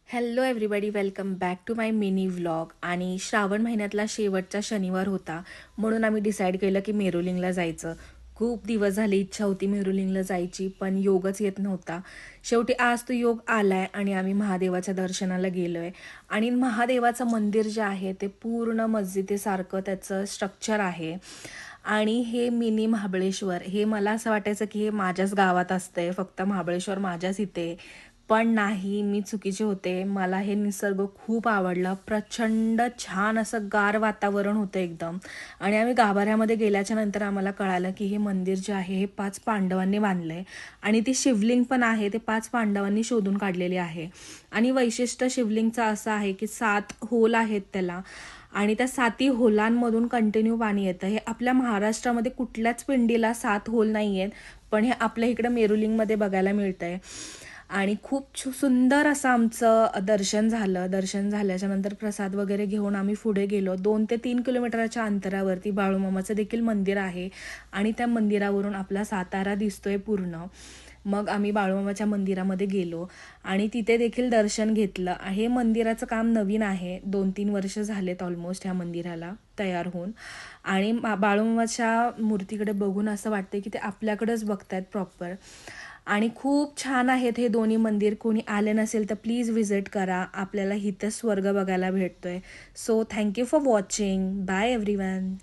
Hello everybody, welcome back to my mini vlog. आणि श्रावण महिन्यातला शेवटचा शनिवार होता, म्हणून आम्ही डिसाईड केलं की मेरुलिंगला जायचं. खूप दिवस झाले इच्छा होती मेरुलिंगला जायची, पण योगच येत नव्हता. शेवटी आज तो योग आलाय आणि आम्ही महादेवाच्या दर्शनाला गेलोय. आणि महादेवाचं मंदिर जे आहे ते पूर्ण मस्जिदीसारखं त्याचं स्ट्रक्चर आहे. आणि हे मिनी महाबळेश्वर, हे मला असं वाटायचं की हे माझ्याच गावात असतंय, फक्त महाबळेश्वर माझ्याच इथे. पण नाही, मी चुकीचे होते. मला हे निसर्ग खूप आवडला. प्रचंड छान असं गार वातावरण होतं एकदम. आणि आम्ही गाभाऱ्यामध्ये गेल्याच्या नंतर आम्हाला कळालं की हे मंदिर जे आहे हे 5 पांडवांनी बांधलंय. आणि ते शिवलिंग पण आहे ते 5 पांडवांनी शोधून काढलेले आहे. आणि वैशिष्ट्य शिवलिंगचं असं आहे की 7 होल आहेत त्याला. आणि त्या 7ही होलांमधून कंटिन्यू पाणी येतं. हे आपल्या महाराष्ट्रामध्ये कुठल्याच पिंडीला 7 होल नाही आहेत, पण हे आपल्या इकडं मेरुलिंगमध्ये बघायला मिळतंय. आणि खूप सुंदर असं आमचं दर्शन झालं. दर्शन झाल्याच्या नंतर प्रसाद वगैरे घेऊन आम्ही पुढे गेलो. 2 ते 3 किलोमीटरच्या अंतरावरती बाळूमामाचं देखील मंदिर आहे. आणि त्या मंदिरावरून आपला सातारा दिसतोय पूर्ण. मग आम्ही बाळूमामाच्या मंदिरामध्ये गेलो आणि तिथे देखील दर्शन घेतलं. हे मंदिराचं काम नवीन आहे, 2-3 वर्ष झालेत ऑलमोस्ट ह्या मंदिराला तयार होऊन. आणि बाळूमामाच्या मूर्तीकडे बघून असं वाटते की ते आपल्याकडेच बघतायत प्रॉपर. आणि खूप छान आहेत हे दोन्ही मंदिर. कोणी आले नसेल तर प्लीज व्हिजिट करा. आपल्याला इथं स्वर्ग बघायला भेटतोय. So thank you for watching. Bye everyone.